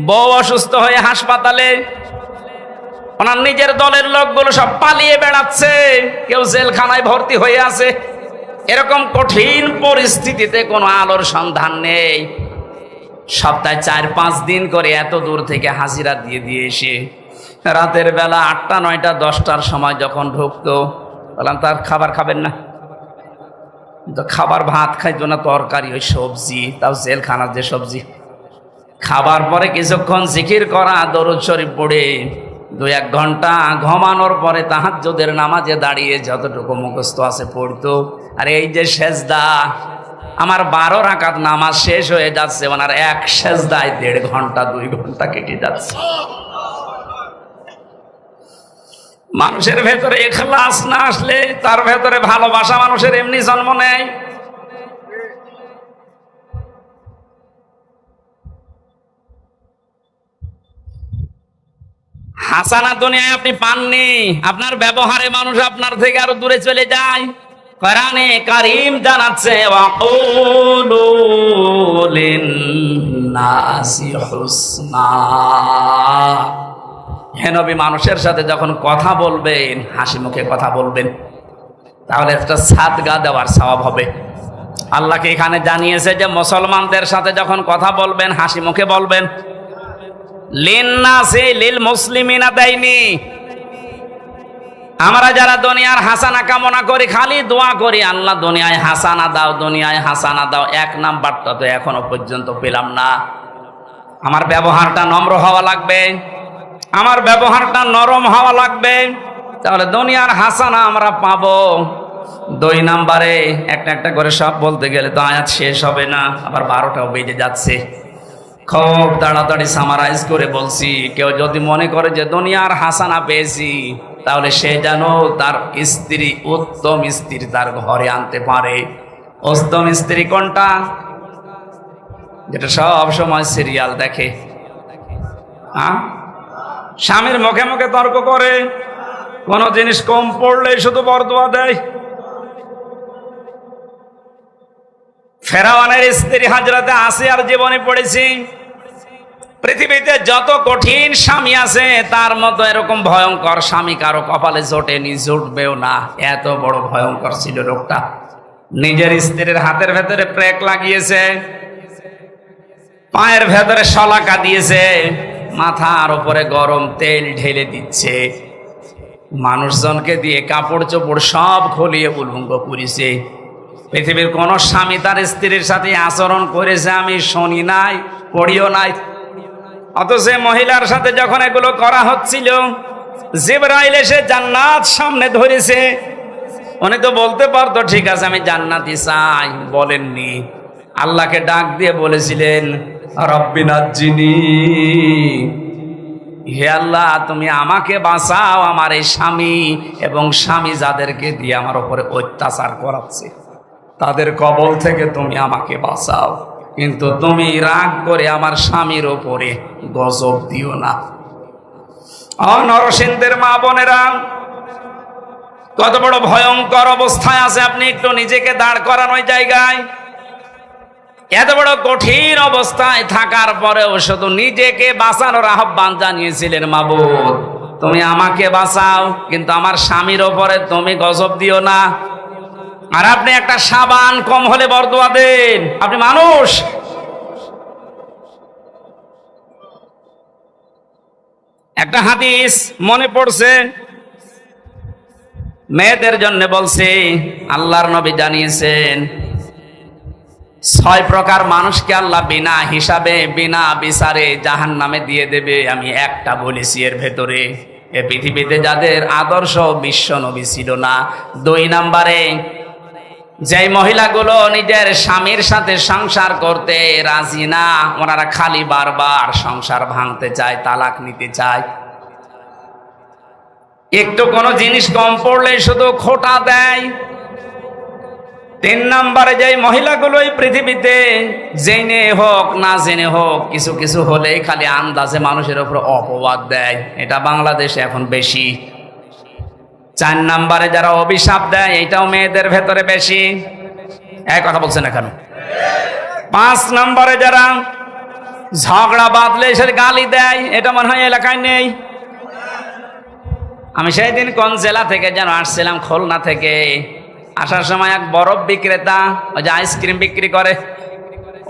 বউ অসুস্থ হয়ে হাসপাতালে, ওনার নিজের দলের লোকগুলো সব পালিয়ে বেড়াচ্ছে, কেউ জেলখানায় ভর্তি হয়ে আছে। এরকম কঠিন পরিস্থিতিতে কোনো আলোর সন্ধান নেই। সপ্তাহে 4-5 দিন করে এত দূর থেকে হাজিরা দিয়ে এসে রাতের বেলা 8টা 9টা 10টার সময় যখন ঢুকতো, বললাম তার খাবার খাবেন না? তো খাবার ভাত খাইতো না, তরকারি ওই সবজি, তাও জেলখানার যে সবজি। খাবার পরে কিছুক্ষণ জিকির করা, দরুদ শরীফ পড়ে 2-1 ঘন্টা ঘুমানোর পরে তাহাজ্জুদের নামাজে দাঁড়িয়ে যতটুকু মুখস্থ আছে পড়তো। আর এই যে সেজদা, আমার 12 রাকাত নামাজ শেষ হয়ে যাচ্ছে, ওনার এক সেজদায় 1.5 ঘন্টা 2 ঘন্টা কেটে যাচ্ছে। মানুষের ভেতরে ইখলাস না আসলে, তার ভেতরে ভালোবাসা মানুষের এমনি জন্ম নেয়। হাসানা দুনিয়ায় আপনি পাননি, আপনার ব্যবহারে মানুষ আপনার থেকে আরো দূরে চলে যায়। কোরআনে কারীম জানাচ্ছে, ওয়াকুলু লিন-নাসি হুসনা। হে নবী, মানুষের সাথে যখন কথা বলবেন হাসি মুখে কথা বলবেন, তাহলে একটা সাদগা দেওয়ার সওয়াব হবে। আল্লাহকে এখানে জানিয়েছে যে মুসলমানদের সাথে যখন কথা বলবেন হাসি মুখে বলবেন। লিন-নাসি লিল মুসলিমিনা দেয়নি। আমরা যারা দুনিয়ার হাসানা কামনা করি, খালি দোয়া করি, আল্লাহ দুনিয়ায় হাসানা দাও, দুনিয়ায় হাসানা দাও, 1 নাম্বারটা তো এখনো পর্যন্ত পেলাম না। আমার ব্যবহারটা নম্র হওয়া লাগবে, আমার ব্যবহারটা নরম হওয়া লাগবে, তাহলে দুনিয়ার হাসানা আমরা পাবো। 2 নাম্বারে একটা একটা করে সব বলতে গেলে তো আয়াত শেষ হবে না, আবার 12টাও বেজে যাচ্ছে। খুব তাড়াতাড়ি সামারাইজ করে বলছি, কেউ যদি মনে করে যে দুনিয়ার হাসানা পেয়েছি, তাহলে সে যেন তার স্ত্রী, উত্তম স্ত্রী তার ঘরে আনতে পারে। উত্তম স্ত্রী কোনটা? যেটা সব সময় সিরিয়াল দেখে, স্বামীর মুখে মুখে তর্ক করে, কোন জিনিস কম পড়লে শুধু বরদোয়া দেয়। ফেরাউনের স্ত্রী হযরতে আসিয়ার জীবনে পড়েছি, পৃথিবীতে যত কঠিন স্বামী আছে তার মতো এরকম ভয়ঙ্কর স্বামী কারো কপালে জোটেনি, জুটবেও না। এত বড় ভয়ঙ্কর ছিল লোকটা। নিজের স্ত্রীর হাতের ভেতরে প্রেক লাগিয়েছে, পায়ের ভেতরে শলাকা দিয়েছে, মাথার উপরে গরম তেল ঢেলে দিচ্ছে, মানুষজনকে দিয়ে কাপড় চোপড় সব খুলিয়ে উলঙ্গ করেছে। পৃথিবীর কোন স্বামী তার স্ত্রীর সাথে আচরণ করেছে আমি শুনি নাই, পড়িও নাই। অথচ মহিলার সাথে যখন এগুলো করা হচ্ছিল, জিবরাইল এসে জান্নাত সামনে ধরেছে। উনি তো বলতে পারতো ঠিক আছে আমি জান্নাতি চাই, বলেননি। আল্লাহকে ডাক দিয়ে বলেছিলেন, রব্বি নাজ্জিনি, হে আল্লাহ তুমি আমাকে বাঁচাও, আমার এই স্বামী এবং স্বামী যাদেরকে দিয়ে আমার উপরে অত্যাচার করাচ্ছে তাদের কবল থেকে তুমি আমাকে বাঁচাও, কিন্তু তুমি রাগ করে আমার স্বামীর উপরে গজব দিও না। নরসিংদের মা বোনেরা, কত বড় ভয়ঙ্কর অবস্থায় আছে আপনি একটু নিজেকে দাঁড় করান ওই জায়গায়। এত বড় কঠিন অবস্থায় থাকার পরেও শুধু নিজেকে বাঁচানোর আহ্বান জানিয়েছিলেন, মাবুদ তুমি আমাকে বাঁচাও, কিন্তু আমার স্বামীর ওপরে তুমি গজব দিও না। আর আপনি একটা সাবান কম হলে বরদোয়া দেন, আপনি মানুষ। একটা হাদিস মনে পড়ছে, মেয়েদের জন্য বলছি, আল্লাহর নবী জানিয়েছেন 6 প্রকার মানুষকে আল্লাহ বিনা হিসাবে বিনা বিচারে জাহান্নামে দিয়ে দেবে। আমি একটা বলেছি এর ভেতরে, এ পৃথিবীতে যাদের আদর্শ বিশ্ব নবী ছিল না। 2 নাম্বারে, যেই মহিলাগুলো নিজের স্বামীর সাথে সংসার করতে রাজি না, ওনারা খালি বারবার সংসার ভাঙতে চায়, তালাক নিতে চায়। একটু কোনো জিনিস কম পড়লে শুধু খোঁটা দেয়। 3 নাম্বারে, যেই মহিলাগুলো এই পৃথিবীতে জেনে হোক না জেনে হোক কিছু কিছু হলে খালি আন্দাজে মানুষের উপর অপবাদ দেয়, এটা বাংলাদেশে এখন বেশি। 4 নাম্বারে যারা অভিশাপ দেয়, এটাও মেয়েদের ভেতরে বেশি। এক কথা বলছেন না কেন? 5 নাম্বারে যারা ঝগড়া বাঁধলে সে গালি দেয়, এটা মনে হয় এলাকায় নেই। আমি সেই দিন কোন জেলা থেকে যেন আসছিলাম, খুলনা থেকে। আসার সময় এক বরফ বিক্রেতা, ওই যে আইসক্রিম বিক্রি করে,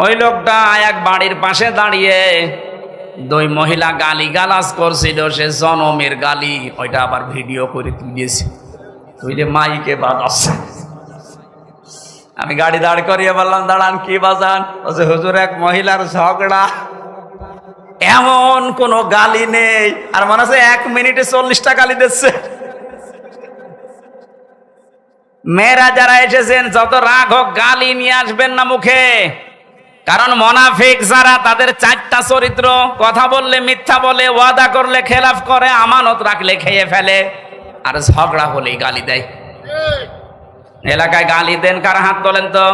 ওই লোকটা এক বাড়ির পাশে দাঁড়িয়ে দুই মহিলা গালি গালাজ করছিল, সে জনমের গালি, ওইটা আবার ভিডিও করে তুলেছে, তুই মাইকে বাজাচ্ছে। আমি গাড়ি দাঁড় করিয়ে বললাম দাঁড়ান, কি বাজান? বলছে হুজুর এক মহিলার ঝগড়া, এমন কোন গালি নেই, আর মনে হচ্ছে 1 মিনিটে 40টা গালি দিচ্ছে। মেয়েরা যারা এসেছেন যত রাগ হোক গালি নিয়ে আসবেন না মুখে, কারণ মুনাফিক যারা তাদের 4টা চরিত্র: কথা বললে মিথ্যা বলে, ওয়াদা করলে খেলাফ করে, আমানত রাখলে খেয়ে ফেলে, আর ঝগড়া হলেই গালি দেয়। এলাকায় গালি দেন কার? হাত তোলেন তো।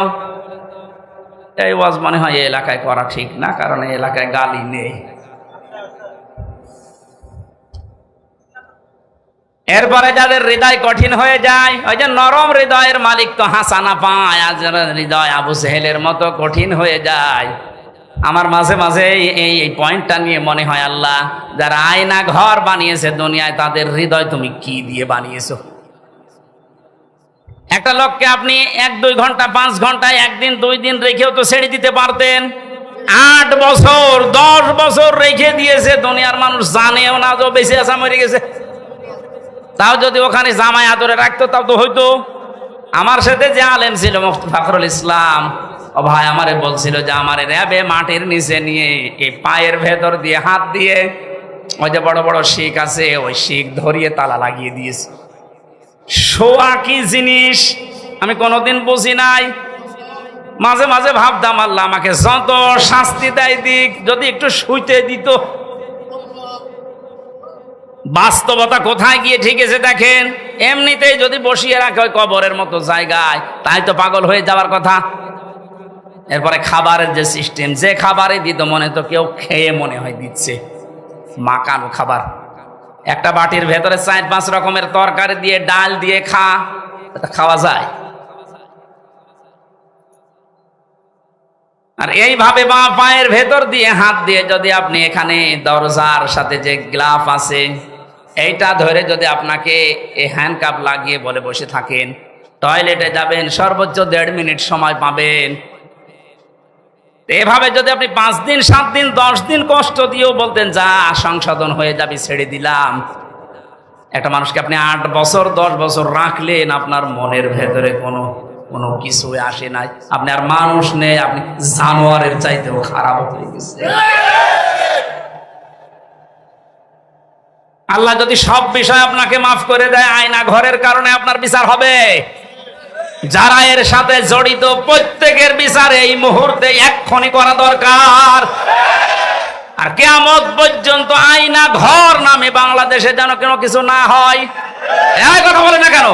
এই ওয়াজ মনে হয় এই এলাকায় করা ঠিক না, কারণ এই এলাকায় গালি নেই। এরপরে যাদের হৃদয় কঠিন হয়ে যায়, ওই যে নরম হৃদয়ের মালিক তো হাসানা পায়, আর যারা হৃদয় আবু সেহেলের মতো কঠিন হয়ে যায়, আমার মাঝে মাঝে এই পয়েন্টটা নিয়ে মনে হয়, আল্লাহ যারা আয়না ঘর বানিয়েছে দুনিয়ায়, তাদের হৃদয় তুমি কি দিয়ে বানিয়েছো? একটা লোককে আপনি 1-2 ঘন্টা 5 ঘন্টায়, 1 দিন 2 দিন রেখেও তো ছেড়ে দিতে পারতেন। 8 বছর 10 বছর রেখে দিয়েছে, দুনিয়ার মানুষ জানেও না যে বেঁচে আছে, মরে গেছে। তাও যদি ওখানে জামাই আদরে রাখতো তাও তো হইতো। আমার সাথে যে আলেম ছিল মুফতি ফখরুল ইসলাম, ও ভাই আমারে বলছিল যে আমারে র্যাবে মাটির নিচে নিয়ে এই পায়ের ভেতর দিয়ে হাত দিয়ে ওই যে বড় বড় শিক আছে, ওই শিক ধরিয়ে তালা লাগিয়ে দিয়েছে। শোয়া কি জিনিস আমি কোনোদিন বুঝি নাই। মাঝে মাঝে ভাবতাম আল্লাহ আমাকে যত শাস্তি দেয় দিক, যদি একটু শুইতে দিত। বাস্তবতা কোথায় গিয়ে ঠিকেছে দেখেন। এমনিতেই যদি বসিয়ে রাখে ওই কবরের মতো জায়গায়, তাই তো পাগল হয়ে যাওয়ার কথা। এরপরে খাবারের যে সিস্টেম, যে খাবারে দিত মনে তো কেউ খেয়ে মনে হয় দিচ্ছে মাকানো খাবার। একটা বাটির ভেতরে 4-5 রকমের তরকারি দিয়ে, ডাল দিয়ে খাওয়া যায়। আর এইভাবে বা পায়ের ভেতর দিয়ে হাত দিয়ে যদি আপনি এখানে দরজার সাথে যে গ্লাভ আছে এইটা ধরে যদি আপনাকে এই হ্যান্ডকাপ লাগিয়ে বলে বসে থাকেন, টয়লেটে যাবেন সর্বোচ্চ 1.5 মিনিট সময় পাবেন। এভাবে যদি আপনি 5 দিন 7 দিন 10 দিন কষ্ট দিয়েও বলতেন যা সংশোধন হয়ে যাবে, ছেড়ে দিলাম, একটা মানুষকে আপনি 8 বছর 10 বছর রাখলেন, আপনার মনের ভেতরে কোনো কিছু আসে নাই, আপনি আর মানুষ নেই, আপনি জানোয়ারের চাইতেও খারাপ হয়ে গেছে। আল্লাহ যদি সব বিষয় আপনাকে মাফ করে দেয়, আয়না ঘরের কারণে আপনার বিচার হবে। যারা এর সাথে জড়িত প্রত্যেকের বিচার এই মুহূর্তে এক্ষুনি করা দরকার। আর কিয়ামত পর্যন্ত আয়না ঘর নামে বাংলাদেশে যেন কোনো কিছু না হয়। এই কথা বলে না কেন?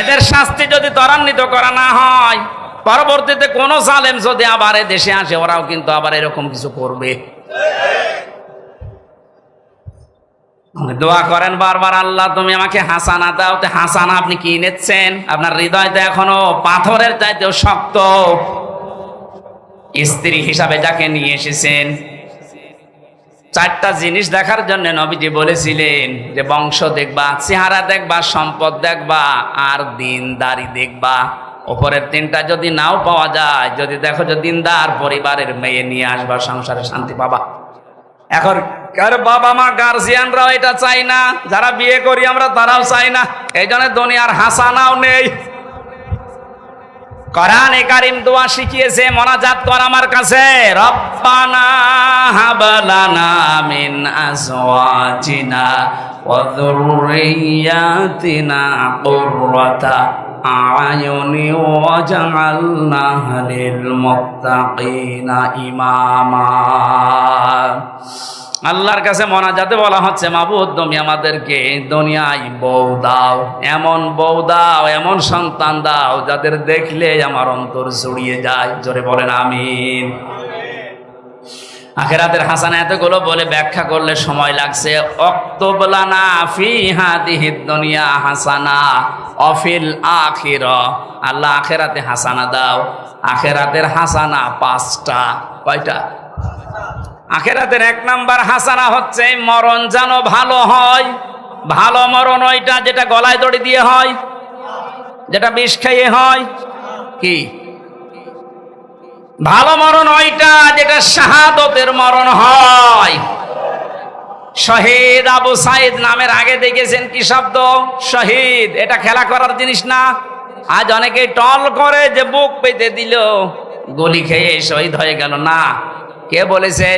এদের শাস্তি যদি ত্বরান্বিত করা না হয়, পরবর্তীতে কোন জালেম যদি আবার এ দেশে আসে, ওরাও কিন্তু আবার এরকম কিছু করবে। দোয়া করেন বারবার, আল্লাহ তুমি আমাকে হাসানা দাও। তো হাসানা আপনি কি নিচ্ছেন? আপনার হৃদয়টা এখনো পাথরের চাইতেও শক্ত। স্ত্রী হিসাবে যাকে নিয়ে এসেছেন, 4টা জিনিস দেখার জন্য নবীজি বলেছিলেন যে বংশ দেখবা, চেহারা দেখবা, সম্পদ দেখবা, আর দিনদারি দেখবা। ওপরের 3টা যদি নাও পাওয়া যায়, যদি দেখো যে দিনদার পরিবারের মেয়ে নিয়ে আসবা, সংসারে শান্তি পাবা। এখন কার বাবা মা গার্জিয়ানরাও এটা চাই না, যারা বিয়ে করি আমরা তারাও চাই না। এই জন্য দুনিয়ার হাসানাও নেই। কোরআনে কারীম দোয়া শিখিয়েছে, মোনাজাত কর আমার কাছে, রব্বানা হাব লানা মিন আজওয়াজিনা ওয়া যুররিয়াতিনা কুররাতা আয়ুনি ওয়াজআলনা লিল মুত্তাকিনা ইমামা। আল্লাহর কাছে মোনাজাতে বলা হচ্ছে, মাবুদ তুমি আমাদেরকে দুনিয়ায় বউ দাও, এমন বউ দাও, এমন সন্তান দাও যাদের দেখলে আমার অন্তর জুড়িয়ে যায়। জোরে বলেন আমিন। আখিরাতের হাসানা এতগুলো বলে ব্যাখ্যা করলে সময় লাগছে। অক্তব লানা ফি হাদিহিদ দুনিয়া হাসানা অফিল আখিরাহ। আল্লাহ আখিরাতে হাসানা দাও। আখিরাতের হাসানা 5টা। কয়টা? আখিরাতের 1 নাম্বার হাসানা হচ্ছে মরণ যেন ভালো হয়। ভালো মরণ ওইটা যেটা গলায় দড়ি দিয়ে হয়, যেটা বিষ খেয়ে হয়। কি ভালো মরণ ওইটা যেটা শাহাদতের মরণ হয়। শহীদ আবু সাইদ নামের আগে দেখেছেন কি শব্দ? শহীদ। এটা খেলা করার জিনিস না। আজ অনেকে টল করে যে বুক পেতে দিল, গুলি খেয়ে শহীদ হয়ে গেল। না, কে বলেছে?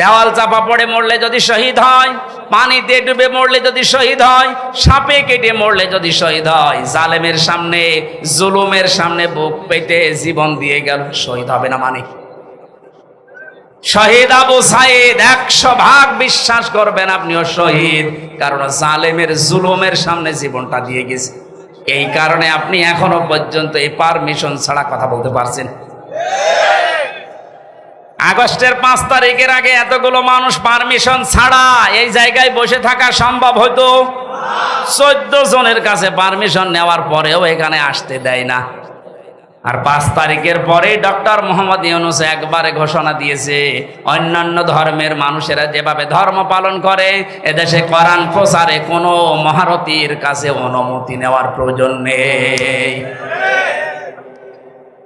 দেওয়াল চাপা পড়ে মরলে যদি শহীদ হয়, পানিতে ডুবে মরলে যদি শহীদ হয়, সাপে কেটে মরলে যদি শহীদ হয়, জালেমের সামনে, জুলুমের সামনে বুক পেতে জীবন দিয়ে গেল, শহীদ হবে না? মানে শহীদ আবু সাইদ 100% বিশ্বাস করবেন আপনিও শহীদ, কারণ জালেমের জুলুমের সামনে জীবনটা দিয়ে গেছে। এই কারণে আপনি এখনো পর্যন্ত এই পারমিশন ছাড়া কথা বলতে পারছেন। আগস্টের 5 তারিখের আগে এতগুলো মানুষ পারমিশন ছাড়া এই জায়গায় বসে থাকা সম্ভব হতো? 14 জনের কাছে পারমিশন নেওয়ার পরেও এখানে আসতে দেয় না। আর 5 তারিখের পরে ডক্টর মোহাম্মদ ইউনূস একবারে ঘোষণা দিয়েছে, অন্যান্য ধর্মের মানুষেরা যেভাবে ধর্ম পালন করে, এদেশে কোরআন প্রচারে কোনো মহারথীর কাছে অনুমতি নেওয়ার প্রয়োজন নেই।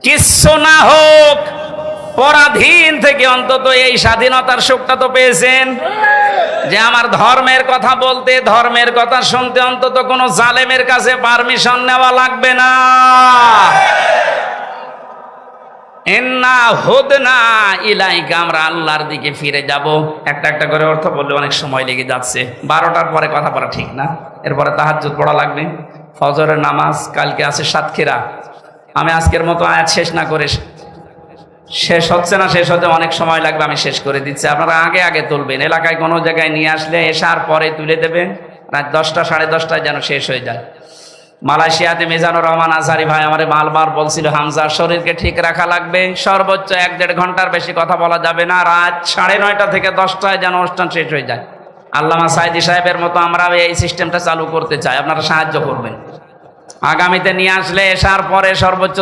কিচ্ছু না হোক, পরাধীন থেকে অন্তত এই স্বাধীনতার সুখটা তো পেয়েছেন, যে আমার ধর্মের কথা বলতে, ধর্মের কথা শুনতে অন্তত কোনো জালেমের কাছে পারমিশন নেওয়া লাগবে না। ইন্না হুদনা ইলাইকা, আমরা আল্লাহর দিকে ফিরে যাব। একটা একটা করে অর্থ বললে অনেক সময় লেগে যাচ্ছে। 12টার পরে কথা বলা ঠিক না, এরপরে তাহাজ্জুদ পড়া লাগবে, ফজরের নামাজ, কালকে আছে সাতক্ষীরা। আমি আজকের মতো আয়াত শেষ না করে, শেষ হচ্ছে না, শেষ হতে অনেক সময় লাগবে, আমি শেষ করে দিচ্ছি। আপনারা আগে আগে তুলবেন, এলাকায় কোনো জায়গায় নিয়ে আসলে এসার পরে তুলে দেবেন, রাত 10টা 10:30টায় যেন শেষ হয়ে যায়। মালয়েশিয়াতে মিজানুর রহমান আজহারি ভাই আমারে বারবার বলছিল, হামজা শরীরকে ঠিক রাখা লাগবে, সর্বোচ্চ 1-1.5 ঘন্টার বেশি কথা বলা যাবে না, রাত 9:30 থেকে 10টায় যেন অনুষ্ঠান শেষ হয়ে যায়। আল্লামা সাইদি সাহেবের মতো আমরা এই সিস্টেমটা চালু করতে চাই, আপনারা সাহায্য করবেন। আগামীতে নিয়ে আসলে এসার পরে সর্বোচ্চ